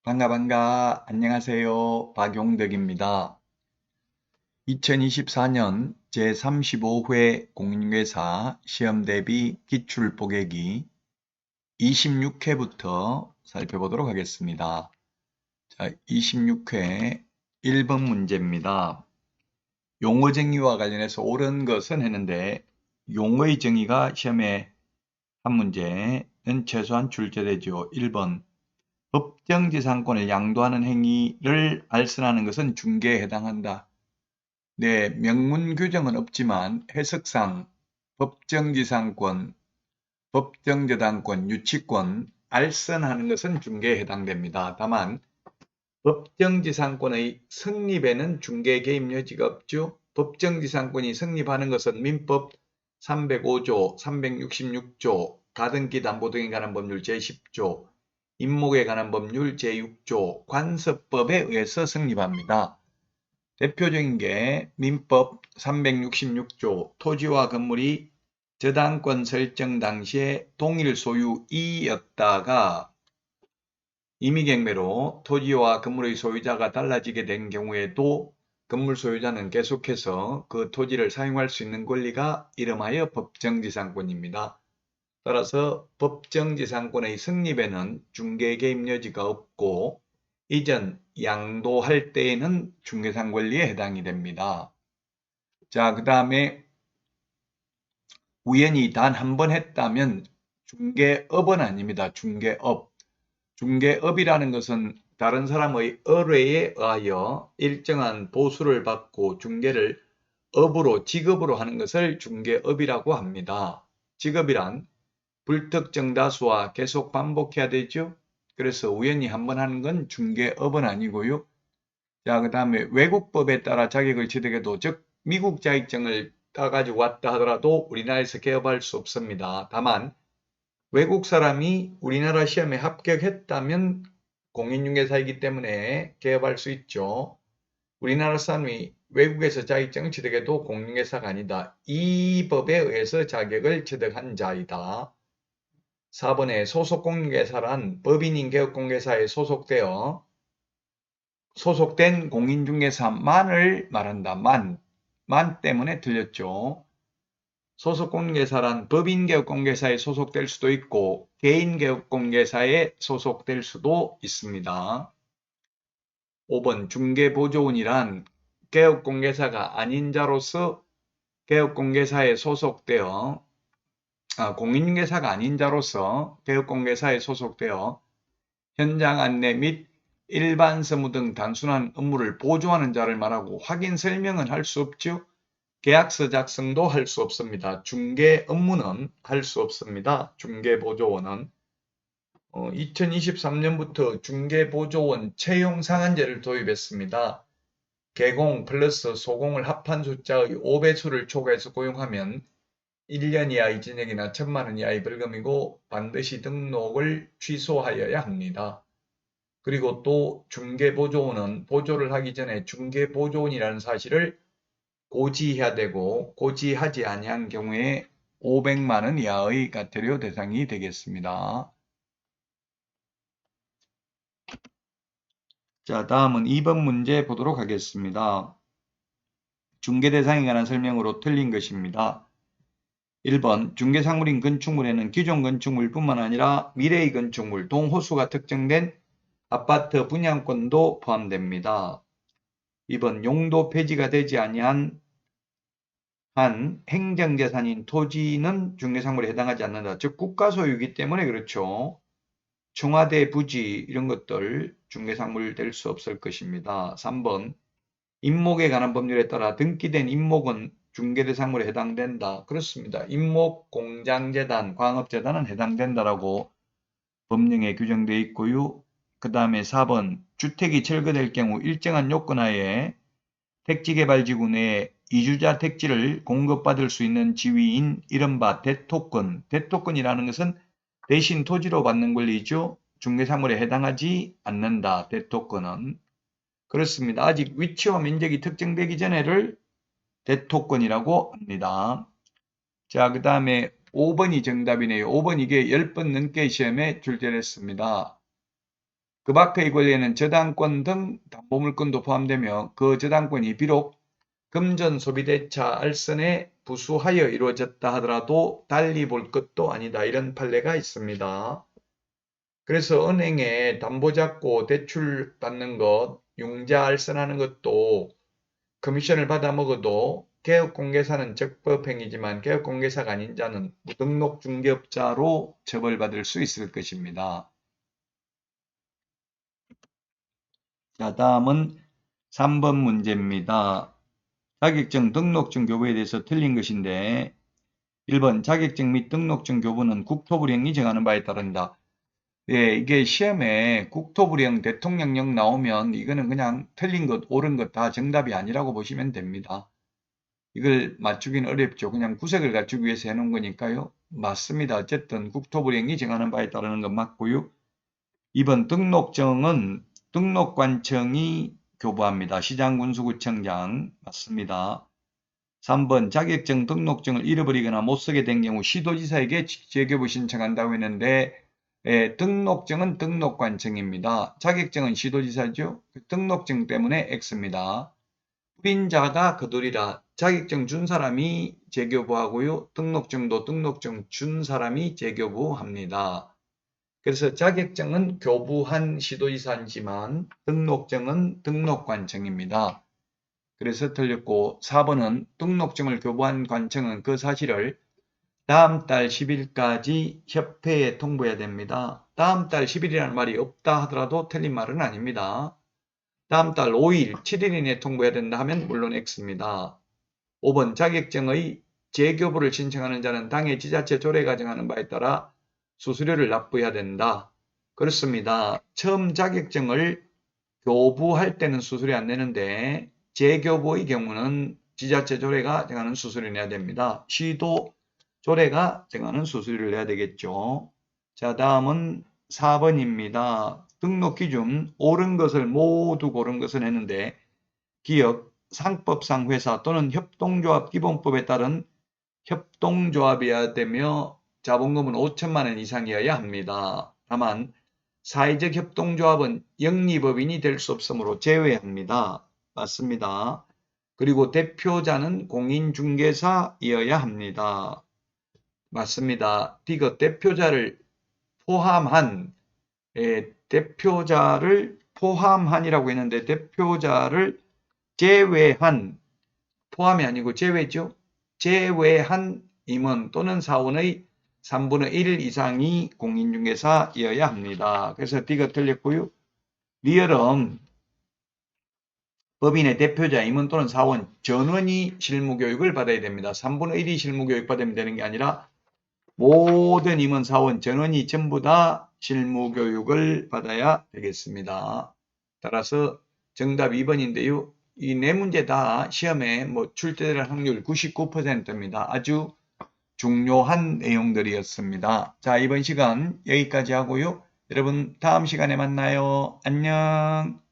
반가. 안녕하세요. 박용덕입니다. 2024년 제35회 공인중개사 시험대비 기출보객이 26회부터 살펴보도록 하겠습니다. 자, 26회 1번 문제입니다. 용어 정의와 관련해서 옳은 것은 했는데 용어의 정의가 시험에 한 문제는 최소한 출제되죠. 1번 법정지상권을 양도하는 행위를 알선하는 것은 중개에 해당한다. 네, 명문 규정은 없지만 해석상 법정지상권, 법정저당권, 유치권, 알선하는 것은 중개에 해당됩니다. 다만 법정지상권의 성립에는 중개 개입 여지가 없죠. 법정지상권이 성립하는 것은 민법 305조, 366조, 가등기 담보 등에 관한 법률 제10조, 임목에 관한 법률 제6조, 관습법에 의해서 성립합니다. 대표적인 게 민법 366조, 토지와 건물이 저당권 설정 당시에 동일 소유이였다가 임의경매로 토지와 건물의 소유자가 달라지게 된 경우에도 건물 소유자는 계속해서 그 토지를 사용할 수 있는 권리가 이름하여 법정지상권입니다. 따라서 법정지상권의 성립에는 중개 개입 여지가 없고 이전 양도할 때에는 중개상 권리에 해당이 됩니다. 자, 그 다음에 우연히 단 한 번 했다면 중개업은 아닙니다. 중개업. 중개업이라는 것은 다른 사람의 의뢰에 의하여 일정한 보수를 받고 중개를 업으로, 직업으로 하는 것을 중개업이라고 합니다. 직업이란 불특정 다수와 계속 반복해야 되죠. 그래서 우연히 한 번 하는 건 중개업은 아니고요. 자, 그 다음에 외국법에 따라 자격을 취득해도, 즉 미국 자격증을 따가지고 왔다 하더라도 우리나라에서 개업할 수 없습니다. 다만 외국 사람이 우리나라 시험에 합격했다면 공인중개사이기 때문에 개업할 수 있죠. 우리나라 사람이 외국에서 자격증을 취득해도 공인중개사가 아니다. 이 법에 의해서 자격을 취득한 자이다. 4번에 소속공인중개사란 법인인 개업공개사에 소속된 공인중개사만을 말한다. 만 때문에 틀렸죠. 소속공인중개사란 법인개업공개사에 소속될 수도 있고 개인개업공개사에 소속될 수도 있습니다. 5번 중개보조원이란 개업공개사가 아닌 자로서 개업공개사에 소속되어 공인중개사가 아닌 자로서 개업공개사에 소속되어 현장 안내 및 일반 서무 등 단순한 업무를 보조하는 자를 말하고 확인 설명은 할 수 없죠. 계약서 작성도 할 수 없습니다. 중개 업무는 할 수 없습니다. 중개보조원은 2023년부터 중개보조원 채용 상한제를 도입했습니다. 개공 플러스 소공을 합한 숫자의 5배수를 초과해서 고용하면 1년 이하의 징역이나 1,000만 원 이하의 벌금이고 반드시 등록을 취소하여야 합니다. 그리고 또 중개보조원은 보조를 하기 전에 중개보조원이라는 사실을 고지해야 되고 고지하지 아니한 경우에 500만 원 이하의 과태료 대상이 되겠습니다. 자, 다음은 2번 문제 보도록 하겠습니다. 중개 대상에 관한 설명으로 틀린 것입니다. 1번 중개상물인 건축물에는 기존 건축물뿐만 아니라 미래의 건축물, 동호수가 특정된 아파트 분양권도 포함됩니다. 2번 용도 폐지가 되지 아니한 행정재산인 토지는 중개상물에 해당하지 않는다. 즉 국가소유이기 때문에 그렇죠. 청와대 부지 이런 것들 중개상물 될 수 없을 것입니다. 3번 임목에 관한 법률에 따라 등기된 임목은 중개대상물에 해당된다. 그렇습니다. 임목, 공장재단, 광업재단은 해당된다라고 법령에 규정되어 있고요. 그 다음에 4번 주택이 철거될 경우 일정한 요건하에 택지개발지구 내에 이주자 택지를 공급받을 수 있는 지위인 이른바 대토권, 대토권이라는 것은 대신 토지로 받는 권리죠. 중개사물에 해당하지 않는다. 대토권은. 그렇습니다. 아직 위치와 면적이 특정되기 전에를 대토권이라고 합니다. 자, 그 다음에 5번이 정답이네요. 5번 이게 10번 넘게 시험에 출제됐습니다. 그 밖의 권리에는 저당권 등 담보물권도 포함되며 그 저당권이 비록 금전 소비대차 알선에 부수하여 이루어졌다 하더라도 달리 볼 것도 아니다. 이런 판례가 있습니다. 그래서 은행에 담보 잡고 대출 받는 것, 융자 알선하는 것도 커미션을 받아 먹어도 개업공개사는 적법행위지만 개업공개사가 아닌 자는 무등록 중개업자로 처벌받을 수 있을 것입니다. 자, 다음은 3번 문제입니다. 자격증, 등록증 교부에 대해서 틀린 것인데 1번 자격증 및 등록증 교부는 국토부령이 정하는 바에 따른다. 예, 이게 시험에 국토부령 대통령령 나오면 이거는 그냥 틀린 것, 옳은 것 다 정답이 아니라고 보시면 됩니다. 이걸 맞추기는 어렵죠. 그냥 구색을 갖추기 위해서 해놓은 거니까요. 맞습니다. 어쨌든 국토부령이 정하는 바에 따르는 건 맞고요. 2번 등록증은 등록관청이 교부합니다. 시장군수구청장 맞습니다. 3번 자격증 등록증을 잃어버리거나 못 쓰게 된 경우 시도지사에게 재교부 신청한다고 했는데 등록증은 등록관청입니다. 자격증은 시도지사죠. 등록증 때문에 X입니다. 불인자가 거두리라. 자격증 준 사람이 재교부하고요. 등록증도 등록증 준 사람이 재교부합니다. 그래서 자격증은 교부한 시도지사지만 등록증은 등록관청입니다. 그래서 틀렸고 4번은 등록증을 교부한 관청은 그 사실을 다음 달 10일까지 협회에 통보해야 됩니다. 다음 달 10일이라는 말이 없다 하더라도 틀린 말은 아닙니다. 다음 달 5일, 7일 이내에 통보해야 된다 하면 물론 X입니다. 5번 자격증의 재교부를 신청하는 자는 당해 지자체 조례가 정하는 바에 따라 수수료를 납부해야 된다. 그렇습니다. 처음 자격증을 교부할 때는 수수료 안 내는데 재교부의 경우는 지자체 조례가 정하는 수수료를 내야 됩니다. 시도 조례가 정하는 수수료를 내야 되겠죠. 자, 다음은 4번입니다. 등록 기준 옳은 것을 모두 고른 것을 했는데 기업, 상법상 회사 또는 협동조합 기본법에 따른 협동조합이어야 되며 자본금은 5천만 원 이상이어야 합니다. 다만 사회적 협동조합은 영리법인이 될 수 없으므로 제외합니다. 맞습니다. 그리고 대표자는 공인중개사이어야 합니다. 맞습니다. D가 대표자를 포함한 대표자를 포함한이라고 했는데 대표자를 제외한 포함이 아니고 제외죠. 제외한 임원 또는 사원의 3분의 1 이상이 공인중개사이어야 합니다. 그래서 D가 틀렸고요. 리얼은 법인의 대표자, 임원 또는 사원 전원이 실무교육을 받아야 됩니다. 3분의 1이 실무교육 받으면 되는 게 아니라 모든 임원, 사원 전원이 전부 다 실무교육을 받아야 되겠습니다. 따라서 정답 2번인데요. 이 네 문제 다 시험에 출제될 확률 99%입니다. 아주 중요한 내용들이었습니다. 자, 이번 시간 여기까지 하고요. 여러분 다음 시간에 만나요. 안녕.